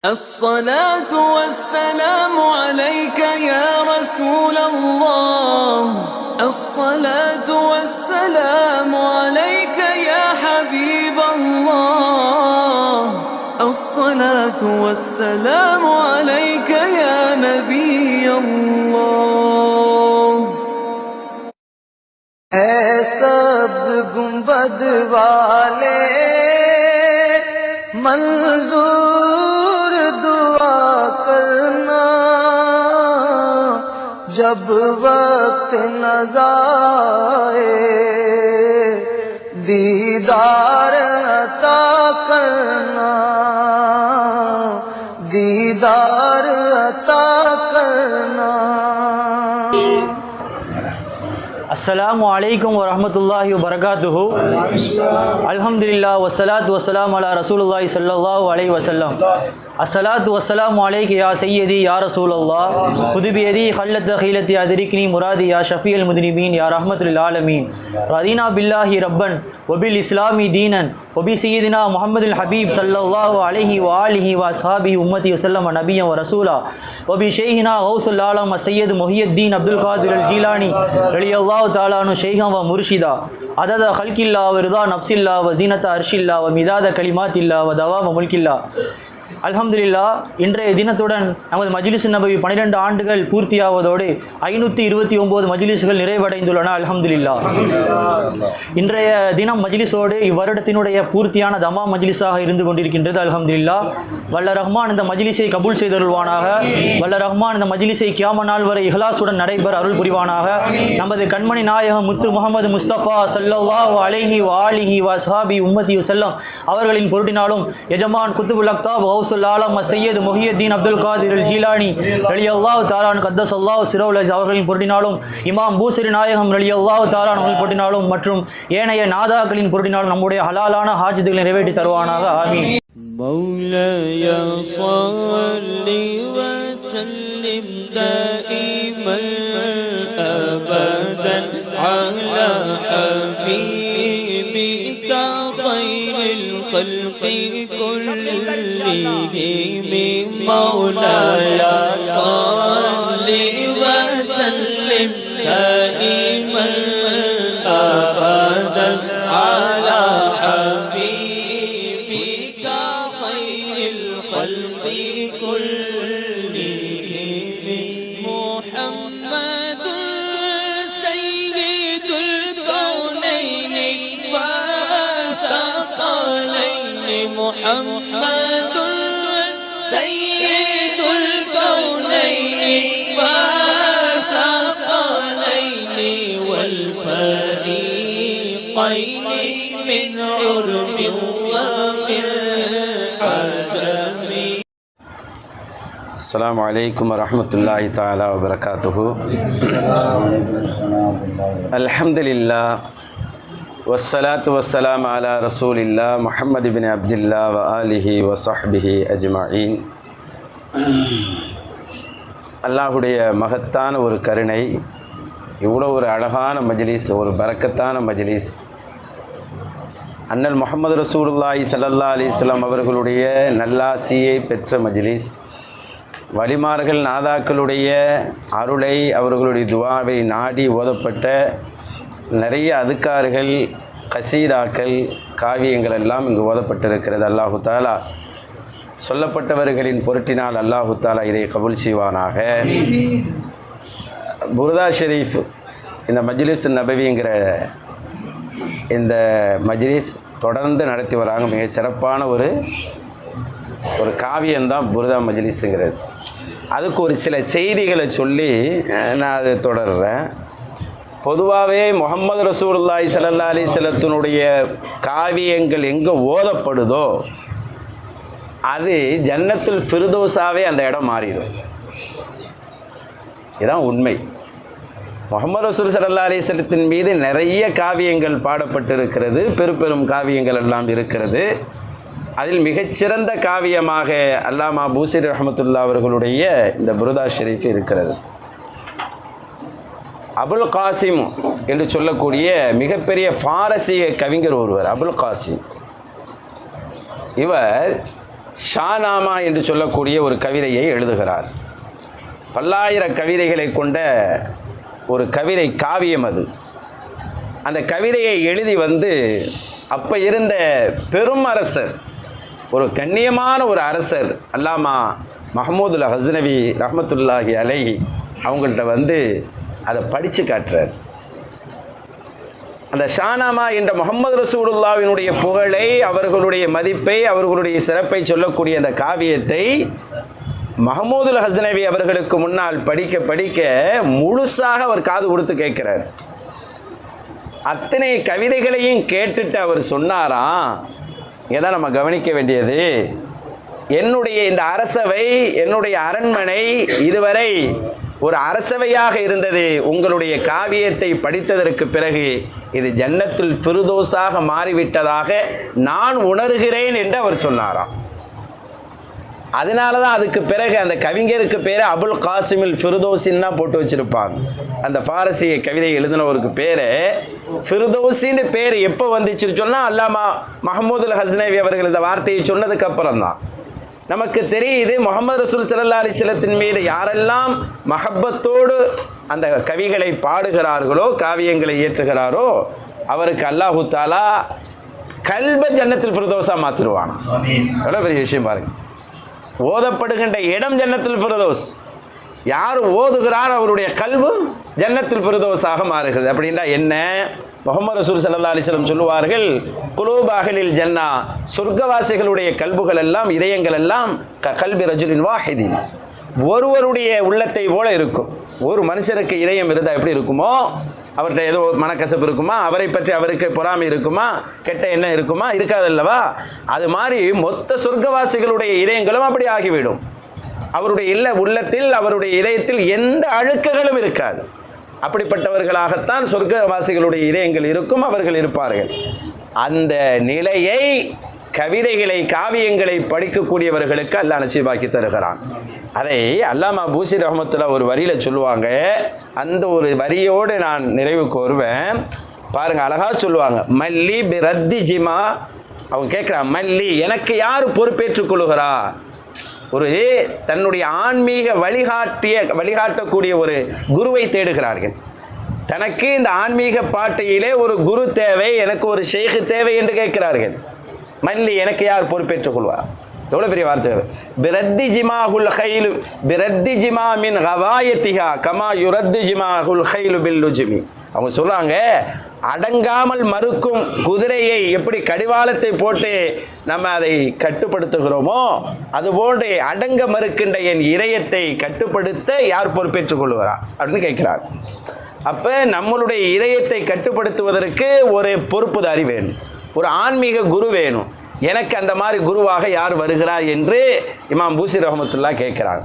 الصلاة والسلام عليك يا رسول الله. الصلاة والسلام عليك يا حبيب الله. الصلاة والسلام عليك يا نبي الله. اے سبز گنبد والے منظور دعا کرنا، جب وقت نظائے دیدار عطا کرنا، دیدار عطا کرنا. அஸ்ஸலாமு அலைக்கும் வரஹ்மத்துல்லாஹி வபரகாத்துஹு. அல்ஹம்துலில்லாஹ் வஸ்ஸலாத்து வஸ்ஸலாமு அலா ரசூலுல்லாஹி ஸல்லல்லாஹு அலைஹி வஸல்லம். அஸ்ஸலாத்து வஸ்ஸலாமு அலைக யா சய்யதி யா ரசூலல்லாஹ். குதுபியதி ஹல்லத் ஹீலத்தி அதிரிக்னி முராதி யா ஷஃபியல் முத்னிபீன் யா ரஹ்மத்துல் ஆலமீன். ரதீனா பில்லாஹி ரப்பன் வபில் இஸ்லாமி தீனன் வபி சய்யிதினா முஹம்மதுல் ஹபீப் ஸல்லல்லாஹு அலைஹி வஆலிஹி வஸஹாபிஹி உம்மதி வஸல்லம் நபிய்யன் வ ரசூலா வபி ஷைஹினா கௌசுல் ஆலம் சய்யத் முஹியுத்தீன் அப்துல் காதிர் அல் ஜீலானி ரலியல்லாஹு தாலானு ஷைஹன் வ முர்ஷிதா அதத ஹல்கில்லா வ ரிதா நஃப்ஸில்லா வ ஜீனத அர்ஷில்லா வ மிதாத கலிமாத்தில்லா வ தவாம முல்கில்லா. அல்ஹம்துலில்லாஹ், இன்றைய தினத்துடன் நமது மஜ்லிஸ் நபவி 12 ஆண்டுகள் பூர்த்தியாவதோடு 529 மஜ்லிஸ்கள் நிறைவடைந்துள்ளன. அல்ஹம்துலில்லாஹ். இன்றைய தினம் மஜ்லிஸோடு இவ்வருடத்தினுடைய பூர்த்தியான தமா மஜ்லிஸாக இருந்து கொண்டிருக்கின்றது. அல்ஹம்துலில்லாஹ். வல்ல ரஹ்மான் இந்த மஜ்லிஸை கபூல் செய்தருள்வானாக. வல்ல ரஹ்மான் இந்த மஜ்லிஸை கியாம நாள் வரை இஹ்லாசுடன் நடைபெற அருள் புரிவானாக. நமது கண்மணி நாயகம் முத்து முஹம்மது முஸ்தபா ஸல்லல்லாஹு அலைஹி வஆலிஹி வஸஹாபி உம்மதி வஸல்லம் அவர்களின் பொருட்டினாலும் எஜமான் குத்துபுல் அக்தாப் கௌசுல் ஆலம் சையத் முஹியுத்தீன் அப்துல் காதிர் அல் ஜீலானி ரலியல்லாஹு தஆலா கத்தஸல்லாஹு சிரவுல் அஸீஸ் அவர்களின் பொருட்டினாலும் இமாம் பூசரி நாயகம் ரலியல்லாஹு தஆலா அவர்களின் பொருட்டினாலும் மற்றும் ஏனைய நாதாக்களின் பொருட்டினாலும் நம்முடைய ஹலாலான ஹாஜத்துகளை நிறைவேற்றி தருவானாக. ஆமீன். مولاي صل وسلم دائما أبدا على حبيبك خير الخلق كلهم. مولاي صل وسلم دائما أبدا على حبيبك خير الخلق كلهم. محمد سيد الكونين والثقلين. محمد سيد الكونين والثقلين والفريقين من عرب ومن عجم. السلام عليكم ورحمة الله تعالى وبركاته. الحمد لله والصلاة والسلام على رسول الله محمد بن عبد الله وآله وصحبه أجمعين. அல்லாஹுடைய மகத்தான ஒரு கருணை, இவ்வளோ ஒரு அழகான மஜ்லிஸ், ஒரு பரக்கத்தான மஜ்லிஸ், அண்ணல் முஹம்மது ரசூலுல்லாஹி ஸல்லல்லாஹு அலைஹி வஸல்லம் அவர்களுடைய நல்லாசியை பெற்ற மஜ்லிஸ், வலிமார்கள் நாதாக்களுடைய அருளை அவர்களுடைய துவாவை நாடி ஓதப்பட்ட நிறைய அதுக்கார்கள், கசீதாக்கள், காவியங்கள் எல்லாம் இங்கு ஓதப்பட்டிருக்கிறது. அல்லாஹு தாலா சொல்லப்பட்டவர்களின் பொருட்டினால் அல்லாஹு தாலா இதை கபூல் செய்வானாக. புர்தா ஷெரீஃப், இந்த மஜ்லிஸ் நபவிங்கிற இந்த மஜ்லிஸ் தொடர்ந்து நடத்தி வராங்க. மிக சிறப்பான ஒரு காவியம்தான் புர்தா மஜ்லிஸுங்கிறது. அதுக்கு ஒரு சில செய்திகளை சொல்லி நான் அதை தொடர்றேன். பொதுவாகவே முஹம்மது ரசூலுல்லாஹி ஸல்லல்லாஹு அலைஹி வஸல்லத்தினுடைய காவியங்கள் எங்கே ஓதப்படுதோ அது ஜன்னத்துல் ஃபிர்தௌஸாவே அந்த இடம் மாறிடும். இதுதான் உண்மை. முஹம்மது ரசூல் ஸல்லல்லாஹு அலைஹி வஸல்லத்தின் மீது நிறைய காவியங்கள் பாடப்பட்டிருக்கிறது, பெரும் காவியங்கள் எல்லாம் இருக்கிறது. அதில் மிகச்சிறந்த காவியமாக அல்லாமா பூசரி ரஹ்மத்துல்லாஹி அவர்களுடைய இந்த புர்தா ஷெரீஃப் இருக்கிறது. அபுல் காசிம் என்று சொல்லக்கூடிய மிகப்பெரிய பாரசீக கவிஞர் ஒருவர் அபுல் காசிம். இவர் ஷானாமா என்று சொல்லக்கூடிய ஒரு கவிதையை எழுதுகிறார். பல்லாயிர கவிதைகளை கொண்ட ஒரு கவிதை காவியம் அது. அந்த கவிதையை எழுதி அப்போ இருந்த பெரும் அரசர், ஒரு கண்ணியமான ஒரு அரசர் அல்லாமா மஹமூதுல் ஹஸ்னவி ரஹ்மத்துல்லாஹி அலைஹி அவங்கள்ட்ட அதை படித்து காட்டுறார். அந்த ஷானாமா என்ற முஹம்மது ரசூலுல்லாஹ்வினுடைய புகழை, அவர்களுடைய மதிப்பை, அவர்களுடைய சிறப்பை சொல்லக்கூடிய அந்த காவியத்தை மஹமூதுல் ஹஸ்னவி அவர்களுக்கு முன்னால் படிக்க படிக்க முழுசாக அவர் காது கொடுத்து கேட்கிறார். அத்தனை கவிதைகளையும் கேட்டுட்டு அவர் சொன்னாராம், இதான் நம்ம கவனிக்க வேண்டியது, என்னுடைய இந்த அரசவை, என்னுடைய அரண்மனை இதுவரை ஒரு அரசவையாக இருந்தது. உங்களுடைய காவியத்தை படித்ததற்கு பிறகு இது ஜன்னத்துல் ஃபிர்தௌஸாக மாறிவிட்டதாக நான் உணர்கிறேன் என்று அவர் சொன்னாராம். அதனால தான் அதுக்கு பிறகு அந்த கவிஞருக்கு பேர் அபுல் காசிமில் ஃபிர்தௌஸின்னு தான் போட்டு வச்சுருப்பாங்க. அந்த பாரசீக கவிதை எழுதினவருக்கு பேர் ஃபிர்தௌஸின்னு பேர் எப்போ வந்துச்சுன்னு சொன்னால் அல்லாமா மஹமூதுல் ஹஸ்னவி அவர்கள் இந்த வார்த்தையை சொன்னதுக்கு அப்புறம் தான் நமக்கு தெரியுது முஹம்மது ரசூல் ஸல்லல்லாஹு அலைஹி வஸல்லத்தின் மீது யாரெல்லாம் மஹப்பத்தோடு அந்த கவிகளை பாடுகிறார்களோ, காவியங்களை இயற்றுகிறாரோ, அவருக்கு அல்லாஹு தஆலா கல்ப ஜன்னத்துல் ஃபிர்தௌஸா மாற்றிடுவான். எவ்வளோ பெரிய விஷயம் பாருங்க. ஓதப்படுகின்ற இடம் ஜன்னத்துல் ஃபிர்தௌஸ், யார் ஓதுகிறார் அவருடைய கல்பு ஜன்னத்துல் ஃபிர்தௌஸாக மாறுகிறது. அப்படின்னா என்ன? முஹம்மது ரசூல் ஸல்லல்லாஹு அலைஹி வஸல்லம் சொல்லுவார்கள், குலூப் அஹ்லில் ஜன்னா, சொர்க்கவாசிகளுடைய கல்புகள் எல்லாம், இதயங்கள் எல்லாம் கல்பி ரஜுலின் வாஹிதின், ஒருவருடைய உள்ளத்தை போல இருக்கும். ஒரு மனுஷருக்கு இதயம் இருந்தால் எப்படி இருக்குமோ, அவர்கிட்ட ஏதோ மனக்கசப்பு இருக்குமா, அவரை பற்றி அவருக்கு பொறாமை இருக்குமா, கெட்ட எண்ணம் இருக்குமா, இருக்காதல்லவா? அது மாதிரி மொத்த சொர்க்கவாசிகளுடைய இதயங்களும் அப்படி ஆகிவிடும். அவருடைய உள்ளத்தில், அவருடைய இதயத்தில் எந்த அழுக்குகளும் இருக்காது. அப்படிப்பட்டவர்களாகத்தான் சொர்க்கவாசிகளுடைய இதயங்கள் இருக்கும், அவர்கள் இருப்பார்கள். அந்த நிலையை கவிதைகளை, காவியங்களை படிக்கக்கூடியவர்களுக்கு அல்லாஹ் நசீபாக்கி தருகிறான். அதை அல்லாமா பூசி ரஹ்மத்துல்லாஹ் ஒரு வரியில் சொல்லுவாங்க. அந்த ஒரு வரியோடு நான் நிறைவுக்கு வருவேன். பாருங்க, அழகா சொல்லுவாங்க, மல்லி பிரத்தி ஜிமா. அவங்க கேட்குறான், மல்லி எனக்கு யார் பொறுப்பேற்றுக் கொள்ளுகிறா? ஒரு தன்னுடைய ஆன்மீக வழிகாட்டக்கூடிய ஒரு குருவை தேடுகிறார்கள். தனக்கு இந்த ஆன்மீக பாட்டையிலே ஒரு குரு தேவை, எனக்கு ஒரு ஷேக் தேவை என்று கேட்கிறார்கள். மல்லி எனக்கு யார் பொறுப்பேற்றுக் கொள்வார்? எவ்வளோ பெரிய வார்த்தை. பிரத்தி ஜிமாஹுல் ஹைலு பிரத்தி ஜிமா மின் ஹவாயத்திஹா கமா யுரத்து ஜிமாஹுல் ஹைலு பில் லுஜ்மி. அவங்க சொல்கிறாங்க, அடங்காமல் மறுக்கும் குதிரையை எப்படி கடிவாளத்தை போட்டு நம்ம அதை கட்டுப்படுத்துகிறோமோ, அதுபோன்று அடங்க மறுக்கின்ற என் இதயத்தை கட்டுப்படுத்த யார் பொறுப்பேற்றுக் கொள்ளுகிறா அப்படின்னு கேட்கிறார். அப்போ நம்மளுடைய இதயத்தை கட்டுப்படுத்துவதற்கு ஒரு பொறுப்புதாரி வேணும், ஒரு ஆன்மீக குரு வேணும். எனக்கு அந்த மாதிரி குருவாக யார் வருகிறார் என்று இமாம் பூசி ரஹ்மத்துல்லாஹ் கேட்குறாங்க.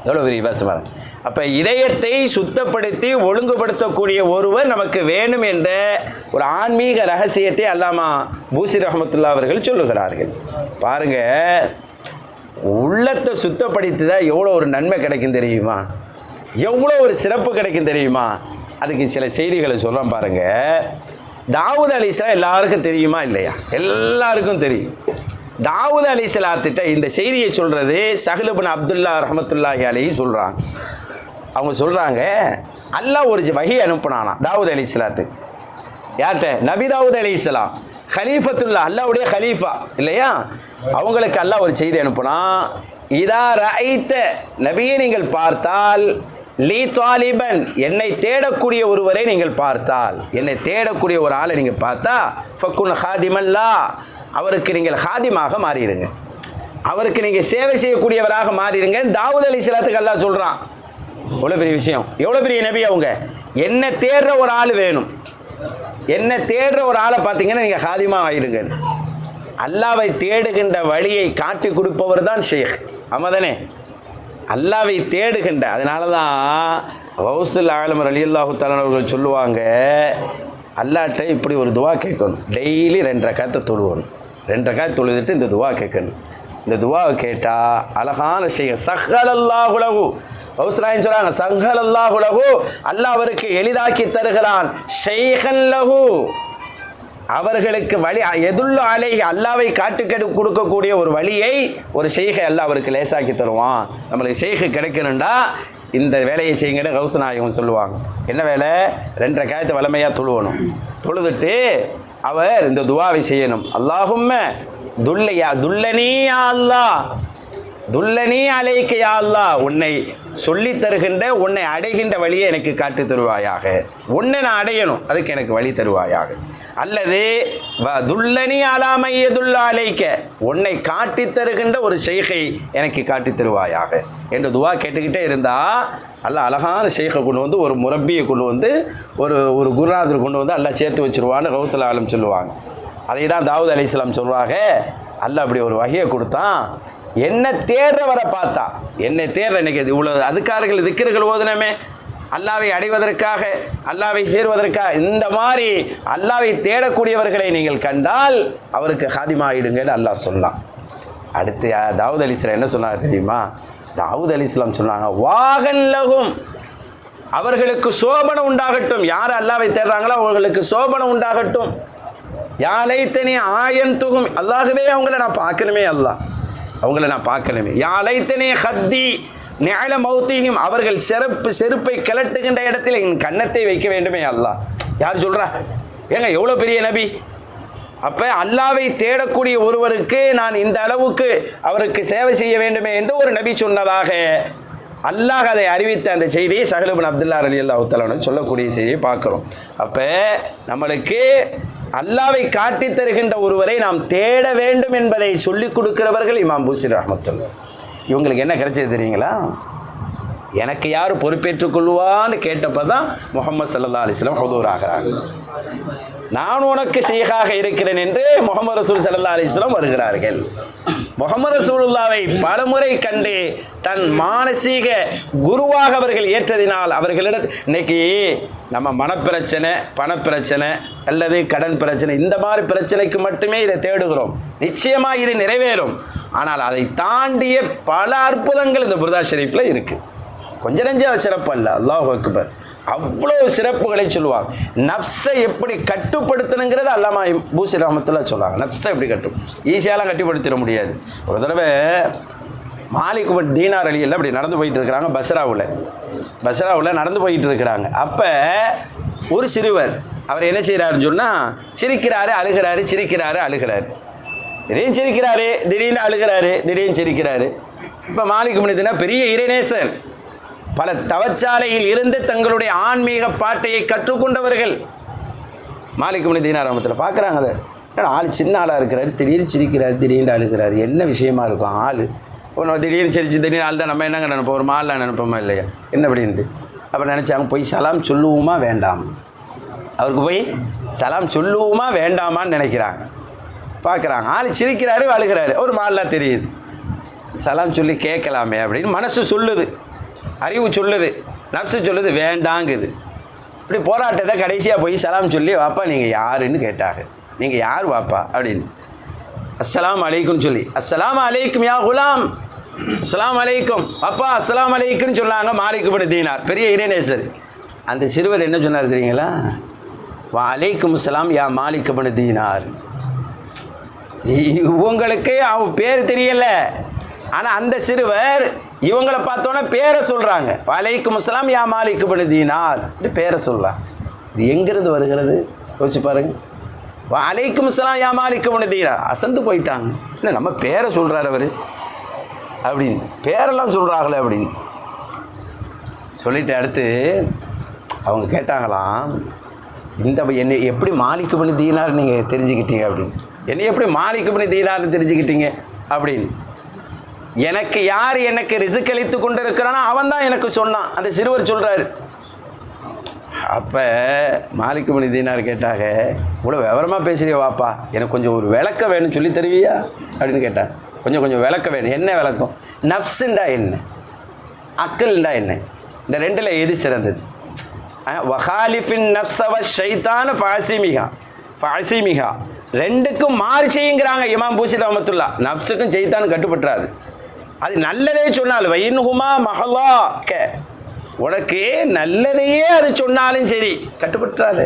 எவ்வளோ பெரிய பேசுவார். அப்போ இதயத்தை சுத்தப்படுத்தி ஒழுங்குபடுத்தக்கூடிய ஒருவர் நமக்கு வேணும் என்ற ஒரு ஆன்மீக ரகசியத்தை அல்லாமா பூசி ரஹ்மத்துல்லாஹ் அவர்கள் சொல்லுகிறார்கள். பாருங்க, உள்ளத்தை சுத்தப்படுத்திதான் எவ்வளோ ஒரு நன்மை கிடைக்கும் தெரியுமா, எவ்வளோ ஒரு சிறப்பு கிடைக்கும் தெரியுமா. அதுக்கு சில செய்திகளை சொல்கிறோம் பாருங்க. தாவூத் அலைஹிஸ்ஸலாம் எல்லாருக்கும் தெரியுமா இல்லையா? எல்லாருக்கும் தெரியும். தாவூத் அலைஹிஸ்ஸலாத்திட்ட இந்த செய்தியை சொல்கிறது சஹ்ல் இப்னு அப்துல்லா ரஹ்மத்துல்லாஹி அலைஹி சொல்கிறாங்க. அவங்க சொல்கிறாங்க, அல்லாஹ் ஒரு வஹி அனுப்புனானா தாவூத் அலைஹிஸ்ஸலாத்துக்கு. யார்கிட்ட? நபி தாவூத் அலைஹிஸ்ஸலாம், ஹலீஃபத்துல்லா, அல்லாஹ்வுடைய ஹலீஃபா இல்லையா? அவங்களுக்கு அல்லாஹ் ஒரு செய்தி அனுப்புனா, இதா ரஐத்த, நபியை நீங்கள் பார்த்தால், லீ தாலிபன், என்னை தேடக்கூடிய ஒருவரை நீங்கள் பார்த்தால், என்னை தேடக்கூடிய ஒரு ஆளை நீங்கள் பார்த்தா, ஃபக்குன் ஹாதிமல்லா, அவருக்கு நீங்கள் ஹாதிமாக மாறிடுங்க, அவருக்கு நீங்கள் சேவை செய்யக்கூடியவராக மாறிடுங்க. தாவூத் அலைஹிஸ்ஸலாத்துக்கு அல்லாஹ் சொல்கிறான். எவ்வளோ பெரிய விஷயம், எவ்வளோ பெரிய நபி அவங்க. என்ன தேடுற ஒரு ஆள் வேணும், என்ன தேடுற ஒரு ஆளை பார்த்தீங்கன்னா நீங்கள் ஹாதிமாக ஆகிடுங்க. அல்லாவை தேடுகின்ற வழியை காட்டி கொடுப்பவர் தான் ஷேக். ஆமாதானே? அல்லாவை தேடுகின்ற, அதனால தான் கௌசுல் ஆலம் ரலியல்லாஹு தஆலா அவர்கள் சொல்லுவாங்க, அல்லாட்ட இப்படி ஒரு துவா கேட்கணும், டெய்லி 2 ரக்காத்தை தொழுவணும், 2 ரக்காத் தொழுதுட்டு இந்த துவா கேட்கணும். இந்த துவாவை கேட்டால் அழகான ஷேக் சஹ்ஹலல்லாஹு லஹு, கௌசுலாயின் சொல்கிறாங்க, சஹ்ஹலல்லாஹு லஹு, அல்லாஹ் அவருக்கு எளிதாக்கி தருகிறான், ஷைஹன் லஹு, அவர்களுக்கு வழி எதுள்ள ஆலை அல்லாவை காட்டுக்கெடு கொடுக்கக்கூடிய ஒரு வழியை ஒரு ஷேகை அல்லாஹ் அவருக்கு லேசாக்கி தருவான். நம்மளுக்கு ஷேகு கிடைக்கணும்டா இந்த வேலையை செய்யுங்கன்னு கௌச நாயகம் சொல்லுவாங்க. என்ன வேலை? 2 ரக்காயத்தை வளமையாக தொழுவணும். தொழுதுட்டு அவர் இந்த துவாவை செய்யணும். அல்லாஹும்ம துல்லனி யா அல்லாஹ், துல்லனி அலைக்க யா அல்லாஹ், உன்னை சொல்லி தருகின்ற உன்னை அடைகின்ற வழியை எனக்கு காட்டி தருவாயாக. உன்னை நான் அடையணும், அதுக்கு எனக்கு வழி தருவாயாக. அல்லது துல்லனி அலாமையதுல்ல அலைக்க, உன்னை காட்டி தருகின்ற ஒரு ஷேகை எனக்கு காட்டி தருவாயாக என்று துவா கேட்டுக்கிட்டே இருந்தா அல்லாஹ் அழகான ஷேகை கொண்டு வந்து, ஒரு முரப்பியை கொண்டு வந்து, ஒரு குருநாதர் கொண்டு வந்து அல்லாஹ் சேர்த்து வச்சிருவான்னு கௌசல் ஆலம் சொல்லுவாங்க. அதை தான் தாவூத் அலைஹிஸ்ஸலாம் சொல்லுவாங்க. அல்லாஹ் அப்படி ஒரு வகையை கொடுத்தான். என்ன தேடுறவரை பார்த்தா, என்னை தேடுற இன்னைக்கு இவ்வளோ அதுக்காரர்கள் திக்ர்கள் ஓதுனமே அல்லாவை அடைவதற்காக, அல்லாவை சேருவதற்காக, இந்த மாதிரி அல்லாவை தேடக்கூடியவர்களை நீங்கள் கண்டால் அவருக்கு ஹாதிமாயிடுங்கன்னு அல்லாஹ் சொன்னான். அடுத்து தாவூத் அலைஹிஸ்ஸலாம் என்ன சொன்னாங்க தெரியுமா? தாவூத் அலைஹிஸ்ஸலாம் சொன்னாங்க, வாகன் லகும், அவர்களுக்கு சோபனம் உண்டாகட்டும். யார் அல்லாவை தேடுறாங்களோ அவர்களுக்கு சோபனம் உண்டாகட்டும். யாலைத்தனி ஆயன் துகும், அல்லாகவே அவங்கள நான் பார்க்கணுமே, அல்லாஹ் அவங்கள நான் பார்க்கணுமே. யாலைத்தனி ஹத்தி நியால மௌத்தியும், அவர்கள் செருப்பை கிளட்டுகின்ற இடத்தில் என் கன்னத்தை வைக்க வேண்டுமே அல்லாஹ். யார் சொல்கிறா? ஏங்க எவ்வளோ பெரிய நபி. அப்போ அல்லாவை தேடக்கூடிய ஒருவருக்கு நான் இந்த அளவுக்கு அவருக்கு சேவை செய்ய வேண்டுமே என்று ஒரு நபி சொன்னதாக அல்லாஹ் அதை அறிவித்த அந்த செய்தியை சஹல் இப்னு அப்துல்லா ரலியல்லாஹு தஆலா சொல்லக்கூடிய செய்தியை பார்க்குறோம். அப்போ நம்மளுக்கு அல்லாவை காட்டி தருகின்ற ஒருவரை நாம் தேட வேண்டும் என்பதை சொல்லிக் கொடுக்கிறவர்கள் இமாம் பூஸிரி ரஹ்மத்துல்லாஹ். இவங்களுக்கு என்ன கிடைச்சது தெரியுங்களா? எனக்கு யார் பொறுப்பேற்றுக் கொள்வான்னு கேட்டப்போ தான் முஹம்மது ஸல்லல்லாஹு அலைஹி வஸல்லம் ஹுதூர் ஆகிறாங்க. நான் உனக்கு ஷேகாக இருக்கிறேன் என்று முஹம்மது ரசூல் ஸல்லல்லாஹு அலைஹி வஸல்லம் வருகிறார்கள். முஹம்மது ரசூலுல்லாவை பலமுறை கண்டு தன் மானசீக குருவாக அவர்கள் ஏற்றதினால் அவர்களிடம் இன்னைக்கு நம்ம மனப்பிரச்சனை, பணப்பிரச்சனை அல்லது கடன் பிரச்சனை, இந்த மாதிரி பிரச்சனைக்கு மட்டுமே இதை தேடுகிறோம். நிச்சயமாக இது நிறைவேறும். ஆனால் அதை தாண்டிய பல அற்புதங்கள் இந்த புர்தா ஷரீஃபில் இருக்குது. கொஞ்சம் நெஞ்ச சிறப்பு அல்ல, அல்லாஹு அக்பர், அவ்வளோ சிறப்புகளை சொல்லுவாங்க. நஃப்ஸை எப்படி கட்டுப்படுத்தணுங்கிறது அல்லாமா பூஸிரி ரஹ்மத்துல்லாஹி சொல்லுவாங்க. நஃப்ஸை எப்படி ஈஸியாலாம் கட்டுப்படுத்திட முடியாது. ஒரு தடவை மாலிக் பின் தீனார் அலியில் அப்படி நடந்து போயிட்டு இருக்கிறாங்க. பஸ்ராவில் நடந்து போயிட்டு இருக்கிறாங்க. அப்போ ஒரு சிறுவர் அவர் என்ன செய்கிறாருன்னு சொன்னால், சிரிக்கிறாரு அழுகிறாரு, சிரிக்கிறாரு அழுகிறாரு, திடீர்னு சிரிக்கிறாரு, திடீர்னு அழுகிறாரு, திடீர்னு சிரிக்கிறாரு. இப்போ மாலிக் பின் தீனார் பெரிய இறைநேசர், பல தவச்சாலையில் இருந்து தங்களுடைய ஆன்மீக பாட்டையை கற்றுக்கொண்டவர்கள். மாலிக் பின் தீனார் ரஹ்மத்துல்லாஹி பார்க்குறாங்க. அதை ஆள் சின்ன ஆளாக இருக்கிறாரு, திடீர்னு சிரிக்கிறாரு, திடீர்னு அழுகிறாரு, என்ன விஷயமா இருக்கும்? ஆள் ஒன்று திடீர்னு சிரிச்சு திடீர்னு ஆள் தான் நம்ம என்னங்க நினைப்போம், ஒரு மாலில் நினைப்போமா இல்லையா, என்ன அப்படின்ட்டு. அப்போ நினச்சாங்க, போய் சலாம் சொல்லுவோமா வேண்டாம், அவருக்கு போய் சலாம் சொல்லுவோமா வேண்டாமான்னு நினைக்கிறாங்க. பார்க்குறாங்க, ஆள் சிரிக்கிறாரு அழுகிறாரு, ஒரு மாலில் தெரியுது, சலாம் சொல்லி கேட்கலாமே அப்படின்னு மனசு சொல்லுது, அறிவு சொல்லுது, நப்சு சொல்லுது வேண்டாங்குது. இப்படி போராட்டத்தை கடைசியாக போய் சலாம் சொல்லி, வாப்பா நீங்கள் யாருன்னு கேட்டாங்க. நீங்கள் யார் வாப்பா அப்படின்னு. அஸ்ஸலாமு அலைக்கும் சொல்லி, அஸ்ஸலாமு அலைக்கும் யா குலாம், அஸ்ஸலாமு அலைக்கும் அப்பா, அஸ்ஸலாமு அலைக்கும்னு சொன்னாங்க. மாலிக் பின் தீனார் பெரிய இறைநேசர். அந்த சிறுவர் என்ன சொன்னார் தெரியுங்களா? வா அலைக்கும் அஸ்ஸலாம் யா மாலிக் பின் தீனார். இவங்களுக்கு அவன் பேர் தெரியல, ஆனால் அந்த சிறுவர் இவங்களை பார்த்தோன்னே பேரை சொல்கிறாங்க. வலைக்கும் அஸ்ஸலாம் யா மாலிக் பின் தீனார் பேரை சொல்கிறாங்க. இது எங்கிருந்து வருகிறது யோசிச்சு பாருங்க. வலைக்கும் அஸ்ஸலாம் யா மாலிக் பின் தீனார். அசந்து போயிட்டாங்க, இல்லை நம்ம பேரை சொல்கிறார் அவர் அப்படின்னு, பேரெல்லாம் சொல்கிறாங்களே அப்படின்னு சொல்லிட்டு அடுத்து அவங்க கேட்டாங்களாம், இந்த என்னை எப்படி மாலிக் பின் தீனார் நீங்கள் தெரிஞ்சுக்கிட்டீங்க அப்படின்னு. என்னை எப்படி மாலிக் பின் தீனார்னு தெரிஞ்சுக்கிட்டீங்க அப்படின்னு. எனக்கு யார் எனக்கு ரிஸ்க் அளித்து கொண்டு இருக்கிறானோ அவன் தான் எனக்கு சொன்னான், அந்த சிறுவர் சொல்கிறாரு. அப்போ மாலிக் பின் தீனார் கேட்டாங்க, இவ்வளோ விவரமாக பேசுறிய வாப்பா, எனக்கு கொஞ்சம் ஒரு விளக்கம் வேணும், சொல்லி தருவியா அப்படின்னு கேட்டாங்க. கொஞ்சம் விளக்கம் வேணும். என்ன விளக்கம்? நஃப்ஸுண்டா என்ன, அக்கல்ண்டா என்ன, இந்த ரெண்டில் எது சிறந்தது? வஹாலிஃபின் நஃப்ஸவ ஷைத்தான ஃபாசிமிஹா, ரெண்டுக்கும் மாறு செய்யுங்கிறாங்க இமாம் பூஸிரி ரஹ்மத்துல்லாஹ். நஃப்ஸுக்கும் ஷைத்தானும் கட்டுப்பட்டுறாது. அது நல்லதே சொன்னாலும் வைன்ஹுமா மஹலா, உனக்கு நல்லதையே அது சொன்னாலும் சரி கட்டுப்பட்டுறாது.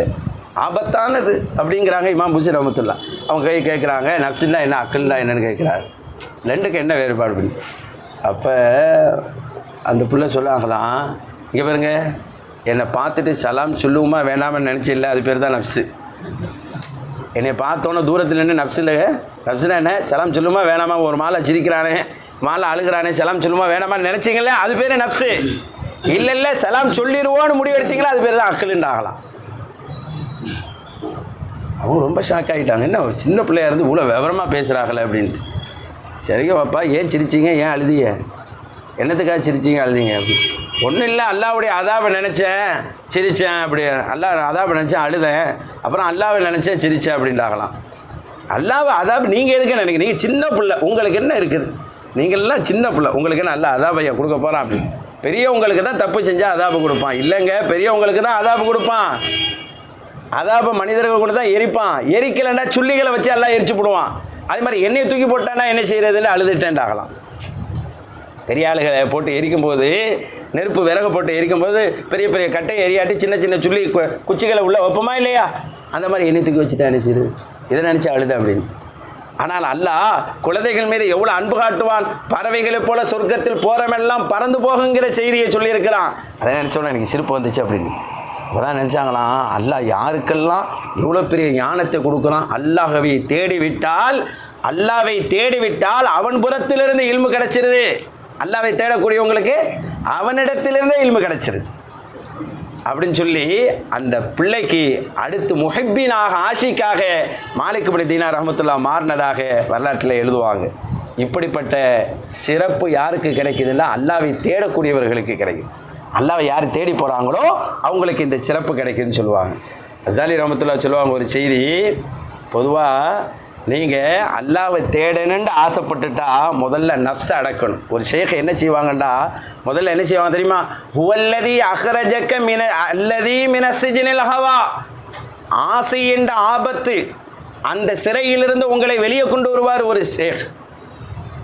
ஆபத்தானது அப்படிங்கிறாங்க இமாம் பூசி ரஹ்மத்துல்லாஹ். அவங்க கேட்குறாங்க நப்சுன்னா என்ன அக்கல்னா என்னன்னு கேட்குறாரு. ரெண்டுக்கு என்ன வேறுபாடு பண்ணி. அப்போ அந்த பிள்ளை சொல்லாங்களாம், இங்கே பாருங்க, என்னை பார்த்துட்டு சலாம் சொல்லுவோமா வேணாமல் நினச்சில்ல, அது பேர் தான் நப்சு. என்னை பார்த்தோன்னே தூரத்தில் நின்று நப்சுனா என்ன, சலாம் சொல்லுமா வேணாமா, ஒரு மாலை சிரிக்கிறானே, மாலை அழுகிறானே, சலாம் சொல்லுமா வேணாமான்னு நினச்சிங்களே, அது பேர் நப்சு. இல்லை சலாம் சொல்லிடுவோன்னு முடிவெடுத்தீங்களா, அது பேர் தான் அக்கலுன்னு ஆகலாம். அவங்க ரொம்ப ஷாக் ஆகிட்டாங்க. என்ன ஒரு சின்ன பிள்ளையா இருந்து இவ்வளோ விவரமாக பேசுகிறாங்களே அப்படின்ட்டு. சரிங்க பாப்பா, ஏன் சிரிச்சிங்க, ஏன் அழுதிய, என்னத்துக்காக சிரிச்சிங்க அழுதிங்க அப்படி. ஒன்றும் இல்லை, அல்லாவுடைய அதாவை நினச்சேன் சிரித்தேன், அப்படி அதாவை நினச்சேன் அழுதேன், அப்புறம் அல்லாவை நினச்சேன் சிரித்தேன் அப்படின்ட்டாகலாம். அல்லாவை அதாபு நீங்கள் எதுக்கு நினைக்கிறீங்க, நீங்கள் சின்ன பிள்ளை, உங்களுக்கு என்ன இருக்குது, நீங்கள்லாம் சின்ன பிள்ளை, உங்களுக்கு என்ன அல்லா அதாபையா கொடுக்க போகிறான் அப்படி. பெரியவங்களுக்கு தான் தப்பு செஞ்சால் அதாபு கொடுப்பான். இல்லைங்க, பெரியவங்களுக்கு தான் அதாபு கொடுப்பான். அதாப மனிதர்கள் கூட தான் எரிப்பான். எரிக்கலைன்னா சுள்ளிகளை வச்சு எல்லாம் எரிச்சு போடுவான். அதே மாதிரி எண்ணெயை தூக்கி போட்டானா என்ன செய்யறதுன்னு அழுதுட்டேன்டாகலாம். பெரிய ஆளுகளை போட்டு எரிக்கும்போது, நெருப்பு விறகு போட்டு எரிக்கும்போது பெரிய பெரிய கட்டையை எரியாட்டி சின்ன சின்ன சுள்ளி குச்சிகளை உள்ள வைப்போமா இல்லையா, அந்த மாதிரி எண்ணெய் தூக்கி வச்சுட்டா என்ன செய்யுது, இதை நினச்சி அழுது அப்படின்னு. ஆனால் அல்லாஹ் குழந்தைகள் மீது எவ்வளோ அன்பு காட்டுவான். பறவைகளைப் போல சொர்க்கத்தில் போகிறமெல்லாம் பறந்து போகுங்கிற செய்தியை சொல்லியிருக்கிறான். அதை நினச்சோன்னா எனக்கு சிரிப்பு வந்துச்சு அப்படின்னு. அப்போதான் நினச்சாங்களாம், அல்லாஹ் யாருக்கெல்லாம் இவ்வளோ பெரிய ஞானத்தை கொடுக்குறான். அல்லாஹ்வை தேடிவிட்டால் அவன் புறத்திலிருந்து இல்மு கிடைச்சிருது. அல்லாஹ்வை தேடக்கூடியவங்களுக்கு அவனிடத்திலிருந்தே இல்மு கிடைச்சிருது அப்படின்னு சொல்லி அந்த பிள்ளைக்கு அடுத்து முஹிப்பீனாக ஆஷிக்காக மாலிக் இப்னு தீனார் ரஹ்மத்துல்லாஹ் மாறினதாக வரலாற்றில் எழுதுவாங்க. இப்படிப்பட்ட சிறப்பு யாருக்கு கிடைக்குதுன்னா அல்லாஹ்வை தேடக்கூடியவர்களுக்கு கிடைக்குது. அல்லாஹ்வை யார் தேடி போகிறாங்களோ அவங்களுக்கு இந்த சிறப்பு கிடைக்குதுன்னு சொல்லுவாங்க. கஸாலி ரஹ்மத்துல்லாஹ் சொல்லுவாங்க ஒரு செய்தி, பொதுவாக நீங்கள் அல்லாஹ்வை தேடணுன்னு ஆசைப்பட்டுட்டா முதல்ல நஃப்ஸை அடக்கணும். ஒரு ஷேக் என்ன செய்வாங்கண்டா, முதல்ல என்ன செய்வாங்க தெரியுமா, ஹுவல்லதி அஹ்ரஜக மின அல்லதி மின சிஜ்னில் ஹவா, ஆசை என்ற ஆபத்து, அந்த சிறையிலிருந்து உங்களை வெளியே கொண்டு வருவார் ஒரு ஷேக்.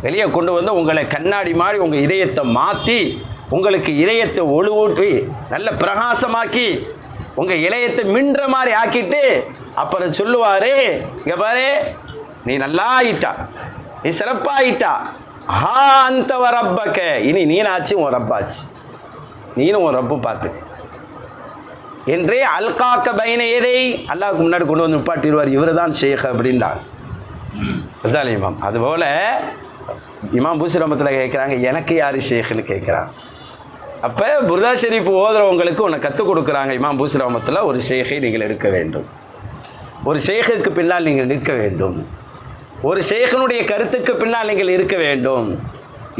வெளியே கொண்டு வந்து உங்களை கண்ணாடி மாதிரி உங்கள் இதயத்தை மாற்றி, உங்களுக்கு இதயத்தை ஒளிவூட்டி நல்ல பிரகாசமாக்கி, உங்கள் இதயத்தை மின்ற மாதிரி ஆக்கிட்டு அப்புறம் சொல்லுவார், இங்கே பாரு நீ நல்லா ஆயிட்டா, நீ சிறப்பாயிட்டா, ஹா அந்த ரப்பக்க, இனி நீனாச்சு உன் ரப்பாச்சு, நீனும் உன் ரப்பு பார்த்து என்றே அல்காக்க பைன எதை அல்லாஹ்வுக்கு முன்னாடி கொண்டு வந்து நிப்பாட்டிடுவார். இவர் தான் ஷேக் அப்படின்றாங்க கஸாலி இமாம். அதுபோல் இமாம் பூசி ரஹ்மத்துல்லாஹ் கேட்குறாங்க, எனக்கு யார் ஷேக்குன்னு கேட்குறாங்க. அப்போ புர்தா ஷெரீஃப் ஓதுறவங்களுக்கு உன்னை கற்றுக் கொடுக்குறாங்க இமாம் பூசி ரஹ்மத்துல்லாஹ், ஒரு ஷேக்கை நீங்கள் எடுக்க வேண்டும், ஒரு ஷேக்குக்கு பின்னால் நீங்கள் நிற்க வேண்டும், ஒரு ஷேഖனுடைய கருத்துக்கு பின்னால் நீங்கள் இருக்க வேண்டும்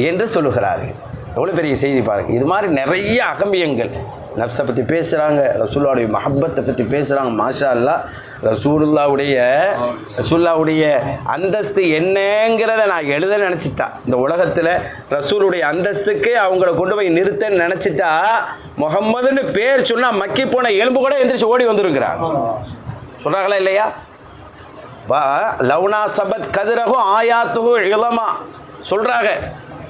என்று சொல்லுகிறார்கள். எவ்வளோ பெரிய செய்தி பாருங்கள். இது மாதிரி நிறைய அகம்பியங்கள் நஃப்ஸை பற்றி பேசுகிறாங்க, ரசூலுல்லாவுடைய மஹப்பத்தை பற்றி பேசுகிறாங்க. மாஷா அல்லாஹ், ரசூலுல்லாவுடைய அந்தஸ்து என்னங்கிறத நான் எழுத நினச்சிட்டா, இந்த உலகத்தில் ரசூலுடைய அந்தஸ்துக்கு அவங்கள கொண்டு போய் நிறுத்தன்னு நினச்சிட்டா, முகம்மதுன்னு பேர் சொன்னால் மக்கி போன எலும்பு கூட எந்திரிச்சு ஓடி வந்துருங்கிறாங்க. சொல்கிறாங்களா இல்லையா? லவுனா சபத் கதிரகு ஆயாத்துகு இளமா சொல்கிறாங்க.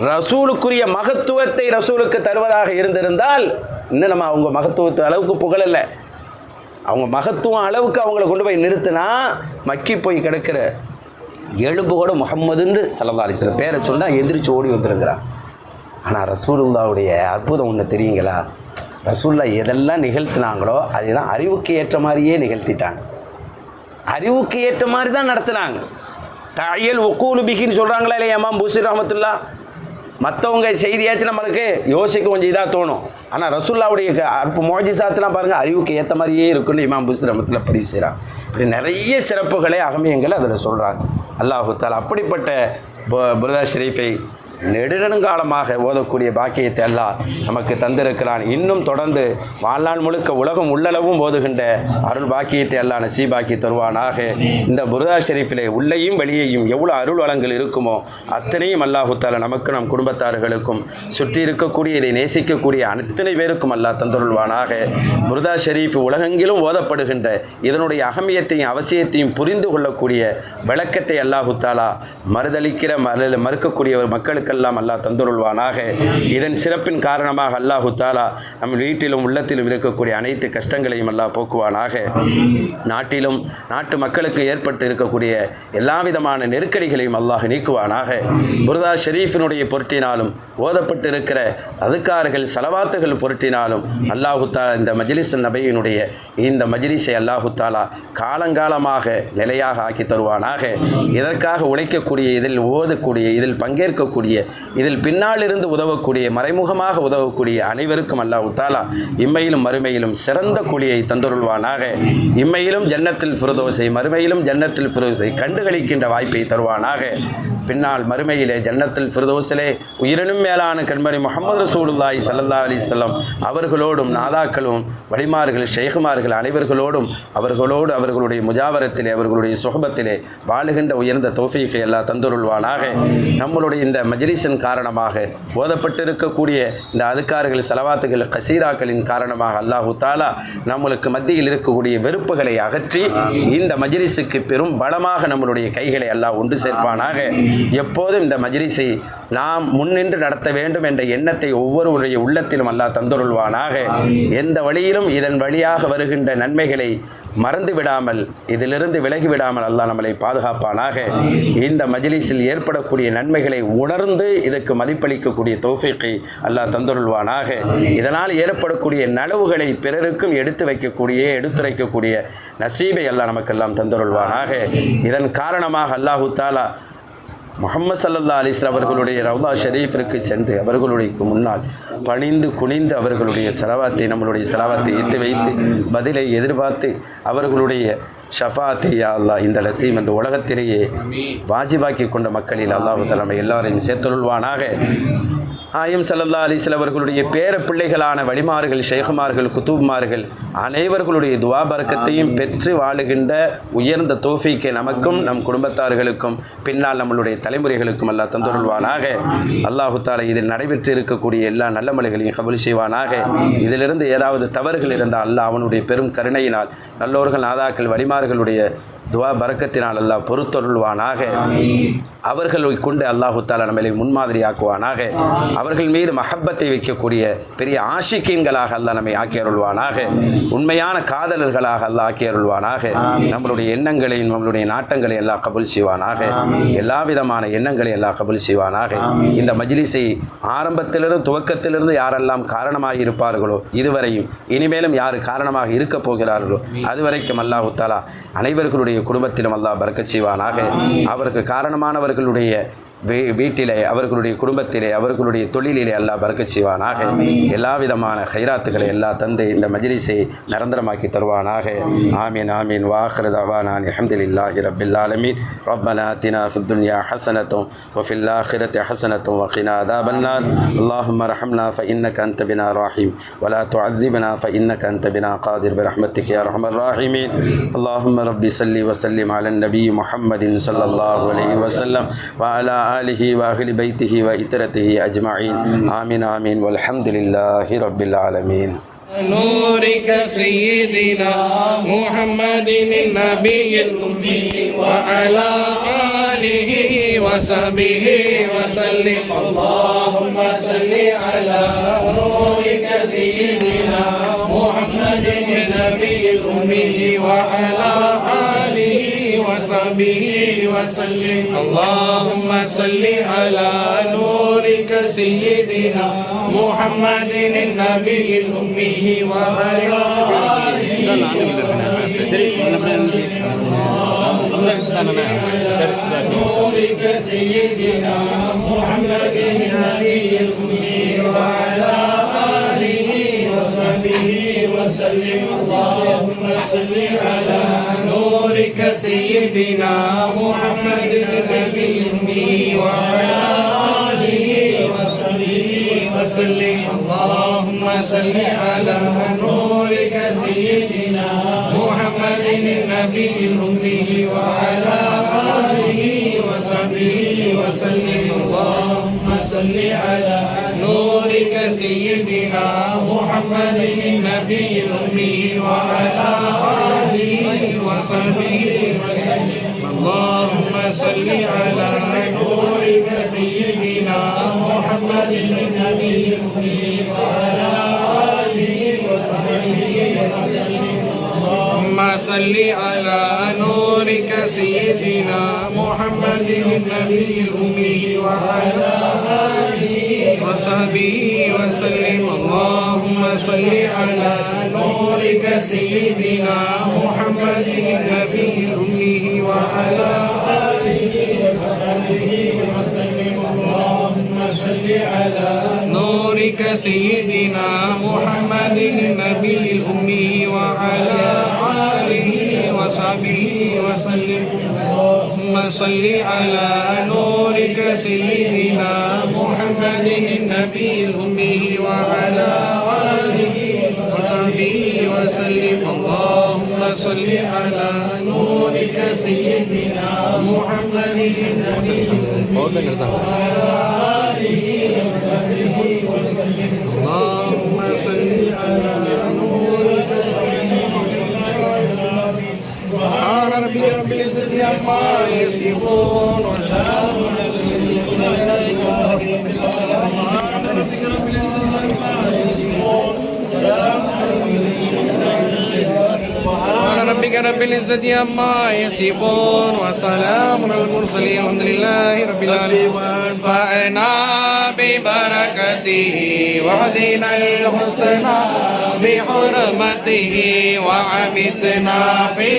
ரசூலுக்குரிய மகத்துவத்தை ரசூலுக்கு தருவதாக இருந்திருந்தால் இன்னும் நம்ம அவங்க மகத்துவத்து அளவுக்கு புகழலை, அவங்க மகத்துவம் அளவுக்கு அவங்கள கொண்டு போய் நிறுத்தினா மக்கி போய் கிடக்கிற எலும்பு கூட முஹம்மதுன்னு ஸல்லல்லாஹு அலைஹி வஸல்லம் பேரை சொன்னால் எந்திரிச்சு ஓடி வந்துருங்கிறான். ஆனால் ரசூலுல்லாவுடைய அற்புதம் ஒன்று தெரியுங்களா, ரசூலுல்லாஹ் எதெல்லாம் நிகழ்த்தினாங்களோ அதுதான் அறிவுக்கு ஏற்ற மாதிரியே நிகழ்த்திட்டாங்க, அறிவுக்கு ஏற்ற மாதிரி தான் நடத்துனாங்க. தாயல் உக்கூலு பிகின்னு சொல்கிறாங்களா இல்லையா இமாம் பூசி ரஹ்மத்துல்லாஹ். மற்றவங்க செய்தியாச்சும் நம்மளுக்கு யோசிக்க கொஞ்சம் இதாக தோணும். ஆனால் ரசூலுல்லாவுடைய அற்பு மோஜிசாத்தெலாம் பாருங்கள், அறிவுக்கு ஏற்ற மாதிரியே இருக்குன்னு இமாம் பூசி ரஹ்மத்துல்லாஹ் பதிவு செய்கிறாங்க. இப்படி நிறைய சிறப்புகளை அகமியங்களை அதில் சொல்கிறாங்க. அல்லாஹு தஆலா அப்படிப்பட்ட புர்தா ஷெரீஃபை நெடுநெடுங்காலமாக ஓதக்கூடிய பாக்கியத்தை அல்லாஹ் நமக்கு தந்திருக்கிறான். இன்னும் தொடர்ந்து வாழ்நாள் முழுக்க உலகம் உள்ளளவும் ஓதுகின்ற அருள் பாக்கியத்தை அல்லாஹ் நசீபாக்கி தருவானாக. இந்த புர்தா ஷெரீஃபிலே உள்ளேயும் வெளியேயும் எவ்வளோ அருள் வளங்கள் இருக்குமோ அத்தனையும் அல்லாஹு தஆலா நமக்கு நம் குடும்பத்தார்களுக்கும் சுற்றி இருக்கக்கூடிய இதை நேசிக்கக்கூடிய அத்தனை பேருக்கும் அல்லாஹ் தந்தருள்வானாக. புர்தா ஷெரீஃப் உலகெங்கிலும் ஓதப்படுகின்ற இதனுடைய அகமியத்தையும் அவசியத்தையும் புரிந்து கொள்ளக்கூடிய விளக்கத்தை அல்லாஹு தஆலா மறுதளிக்கிற மறுக்கக்கூடிய மக்களுக்கு மக்களுக்கெல்லாம் அல்லாஹ் தந்துருள்வானாக. இதன் சிறப்பின் காரணமாக அல்லாஹு தாலா நம் வீட்டிலும் உள்ளத்திலும் இருக்கக்கூடிய அனைத்து கஷ்டங்களையும் அல்லாஹ் போக்குவானாக. நாட்டிலும் நாட்டு மக்களுக்கு ஏற்பட்டு இருக்கக்கூடிய எல்லா விதமான நெருக்கடிகளையும் அல்லாஹ் நீக்குவானாக. புர்தா ஷெரீஃபினுடைய பொருட்டினாலும் ஓதப்பட்டு இருக்கிற அதுக்கார்கள் சலவாத்துகள் பொருட்டினாலும் அல்லாஹு தாலா இந்த மஜ்லிஸ் நபியினுடைய இந்த மஜ்லிஸை அல்லாஹு தாலா காலங்காலமாக நிலையாக ஆக்கி தருவானாக. இதற்காக உழைக்கக்கூடிய, இதில் ஓதக்கூடிய, இதில் பங்கேற்கக்கூடிய, இதில் பின்னால் இருந்து உதவக்கூடிய, மறைமுகமாக உதவக்கூடிய அனைவருக்கும் அல்லாஹு தாலா இம்மையிலும் மறுமையிலும் சிறந்த கூலியை தந்துருள்வானாக. இம்மையிலும் ஜன்னத்தில் ஃபிர்தௌஸை, மறுமையிலும் ஜன்னத்தில் ஃபிர்தௌஸை கண்டுகளிக்கின்ற வாய்ப்பை தருவானாக. பின்னால் மறுமையிலே ஜன்னத்தில் ஃபிர்தௌஸிலே உயிரினும் மேலான கண்மணி முஹம்மது ரசூலுல்லாஹி ஸல்லல்லாஹு அலைஹி வஸல்லம் அவர்களோடும் நாதாக்களும் வலிமார்கள் ஷைഖுமார்கள் அனைவர்களோடும் அவர்களுடைய முஜாவரத்திலே அவர்களுடைய சுஹபத்திலே வாழுகின்ற உயர்ந்த தௌஃபீகை அல்லாஹ் தந்துருள்வானாக. நம்மளுடைய இந்த மஜ்லிஸின் காரணமாக ஓதப்பட்டிருக்கக்கூடிய இந்த அதுக்கார்கள் சலவாத்துகள் கசீராக்களின் காரணமாக அல்லாஹு தாலா நம்மளுக்கு மத்தியில் இருக்கக்கூடிய வெறுப்புகளை அகற்றி இந்த மஜ்லிஸுக்கு பெரும் பலமாக நம்மளுடைய கைகளை அல்லாஹ் ஒன்று சேர்ப்பானாக. எப்போதும் இந்த மஜ்லிஸை நாம் முன்னின்று நடத்த வேண்டும் என்ற எண்ணத்தை ஒவ்வொருவருடைய உள்ளத்திலும் அல்லாஹ் தந்துருள்வானாக. எந்த வழியிலும் இதன் வழியாக வருகின்ற நன்மைகளை மறந்து விடாமல், இதிலிருந்து விலகிவிடாமல் அல்லாஹ் நம்மளை பாதுகாப்பானாக. இந்த மஜ்லிஸில் ஏற்படக்கூடிய நன்மைகளை உணர்ந்து இதற்கு மதிப்பளிக்கக்கூடிய தௌஃபீகை அல்லாஹ் தந்துருள்வானாக. இதனால் ஏற்படக்கூடிய நலவுகளை பிறருக்கும் எடுத்துரைக்கக்கூடிய நசீபை அல்லாஹ் நமக்கெல்லாம் தந்துருள்வானாக. இதன் காரணமாக அல்லாஹு தாலா முஹம்மது ஸல்லல்லாஹு அலைஹி வஸல்லம் அவர்களுடைய ரவுதா ஷரீஃபிற்கு சென்று அவர்களுடைய முன்னால் பணிந்து குனிந்து அவர்களுடைய நம்மளுடைய சலவாத்தை ஏற்றி வைத்து பதிலை எதிர்பார்த்து அவர்களுடைய ஷஃபாத்தை யா அல்லாஹ் இந்த நசீம் இந்த உலகத்திலேயே வாஜிபாக்கி கொண்ட மக்களில் அல்லாஹு தஆலா நம்ம எல்லாரையும் சேர்த்தருள்வானாக. ஆயம் ஸல்லல்லாஹு அலைஹி வஸல்லம் அவர்களுடைய பேர பிள்ளைகளான வலிமார்கள் ஷைഖுமார்கள் குதூப்மார்கள் அனைவர்களுடைய துஆ பரக்கத்தையும் பெற்று வாழுகின்ற உயர்ந்த தௌஃபீக்கை நமக்கும் நம் குடும்பத்தார்களுக்கும் பின்னால் நம்மளுடைய தலைமுறைகளுக்கும் அல்லாஹ் தந்துருள்வானாக. அல்லாஹு தஆலா இதில் நடைபெற்று இருக்கக்கூடிய எல்லா நல்ல மலைகளையும் கபூல் செய்வானாக. இதிலிருந்து ஏதாவது தவறுகள் இருந்தால் அல்லாஹ் அவனுடைய பெரும் கருணையினால் நல்லோர்கள் நாதாக்கள் வலிமார்களுடைய துஆ பரக்கத்தினால் அல்லாஹ் பொறுத்தருள்வானாக. அவர்களை கொண்டு அல்லாஹு தஆலா நம்மளை முன்மாதிரி ஆக்குவானாக. அவர்கள் மீது மஹப்பத்தை வைக்கக்கூடிய பெரிய ஆஷிக்கீன்களாக அல்லாஹ் நம்மை ஆக்கி அருள்வானாக. உண்மையான காதலர்களாக அல்லாஹ் ஆக்கி அருள்வானாக. நம்மளுடைய எண்ணங்களையும் நம்மளுடைய நாட்டங்களை எல்லாம் கபூல் செய்வானாக. எல்லா விதமான எண்ணங்களை எல்லாம் கபூல் செய்வானாக. இந்த மஜ்லிஸை ஆரம்பத்திலிருந்து துவக்கத்திலிருந்து யாரெல்லாம் காரணமாக இருப்பார்களோ இதுவரையும் இனிமேலும் யார் காரணமாக இருக்க போகிறார்களோ அதுவரைக்கும் அல்லாஹு தஆலா அனைவர்களுடைய குடும்பத்திலும் அல்லாஹ் பரக்கத் செய்வானாக. அவருக்கு காரணமானவர்களுடைய வீட்டிலே, அவர்களுடைய குடும்பத்திலே, அவர்களுடைய தொழிலிலே அல்லாஹ் பரக்கத் செய்வானாக. எல்லா விதமான கைராத்துக்களை எல்லாம் தந்து இந்த மஜ்லிஸை நிரந்தரமாக்கி தருவானாக. ஆமீன் ஆமீன். வாஹிரு தஅவானா அல்ஹம்துலில்லாஹி ரப்பில் ஆலமீன். ரப்பனா ஆத்தினா ஃபித் துன்யா ஹஸனத்தும் வஃபில் ஆখিরাতি ஹஸனத்தும் வகினா அஸாபன்னார். அல்லாஹும்ம ரஹம்னா ஃபஇன்னக அன்த பினா ரஹீம் வலா துஅذிப்னா ஃபஇன்னக அன்த பினா காதிர் பிரஹ்மத்திக யா அர்ஹமர் ராஹிமீன். அல்லாஹும்ம ரப்பி ஸல்லி வஸல்லிம் அலன் நபி முஹம்மதின் ஸல்லல்லாஹு அலைஹி வஸல்லம் வஅலா ஆலிஹி வஅஹ்லி பைத்திஹி வஇத்ரதிஹி அஜ்மஈன். ஆமீன் ஆமீன். வல்ஹம்துலில்லாஹி ரப்பில் ஆலமீன். نورك سيدنا محمد النبي الأمي وعلى آله وصحبه وسلم. اللهم صل على نورك سيدنا محمد النبي الأمي وعلى آله وصحبه وسلم. اللهم صل على نورك سيدنا محمد النبي الأمي وعلى آله نورك سيدنا محمد النبي الأمي وعلى آله وصحبه وسلم. اللهم صل على نورك سيدنا محمد النبي الأمي وعلى آله وصحبه وسلم. اللهم صل على نورك سيدنا محمد النبي الأمي وعلى آله وصحبه وسلم. اللهم صل على نورك سيدنا محمد النبي الأمي وعلى آله وصحبه وسلم. اللهم صل على نورك سيدنا محمد النبي الأمي وعلى آله وصحبه وسلم. اللهم صل على نورك سيدنا محمد النبي الأمي وعلى آله وصحبه وسلم. اللهم صل على نورك سيدنا محمد النبي الأمي وعلى آله وصحبه وسلم. اللهم صل على نورك سيدنا محمد النبي الأمي وعلى آله وصحبه وسلم. اللهم صل على نورك سيدنا محمد النبي الأمي وعلى آله وصحبه وسلم. اللهم صل على نورك سيدنا محمد النبي الأمي وعلى آله وصحبه وسلم. اللهم صل على نورك سبحان ربك رب العزة عما يصفون وسلام على المرسلين. سبحان ربك رب العزة عما يصفون وسلام على المرسلين. سبحان ربك رب العزة عما يصفون وسلام على المرسلين والحمد لله رب العالمين. وانفعنا ببركته وهدنا الحسنى بحرمته وعمتنا في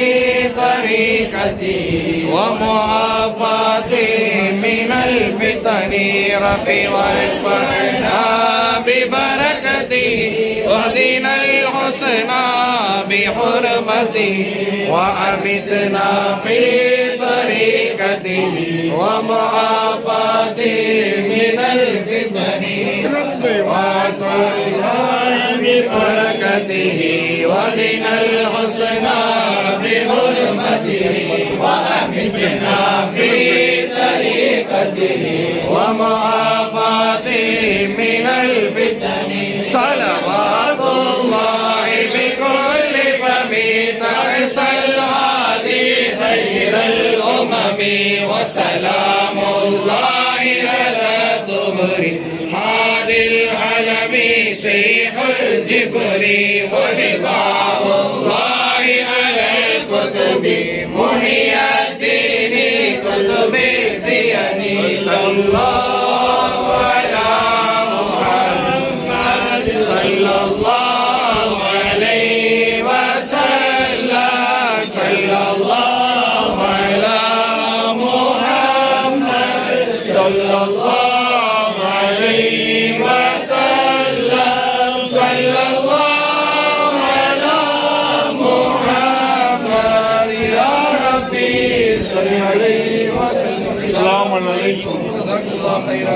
طريقته ومعافاته من الفتن رب. وانفعنا ببركته وهدنا الحسنى بحرمته وعمتنا في طريقته ومعافاته من الفتن رب. ببركته وهدنا الحسنى بحرمته وأمتنا في طريقته ومعافاته من الفتن. صلوات الله بكل فم تعسى الهادي خير الأمم. وسلام الله على طهر هادي العلم شيخ الجبر. ورضاه الله على الكتب محي الدين كتب الزين. صلى الله على محمد صلى الله عليه وسلم. صلى الله على محمد صلى الله عليه وسلم. صلى الله على محمد يا ربي صل عليه وسلم. السلام عليكم. جزاك الله خيرا.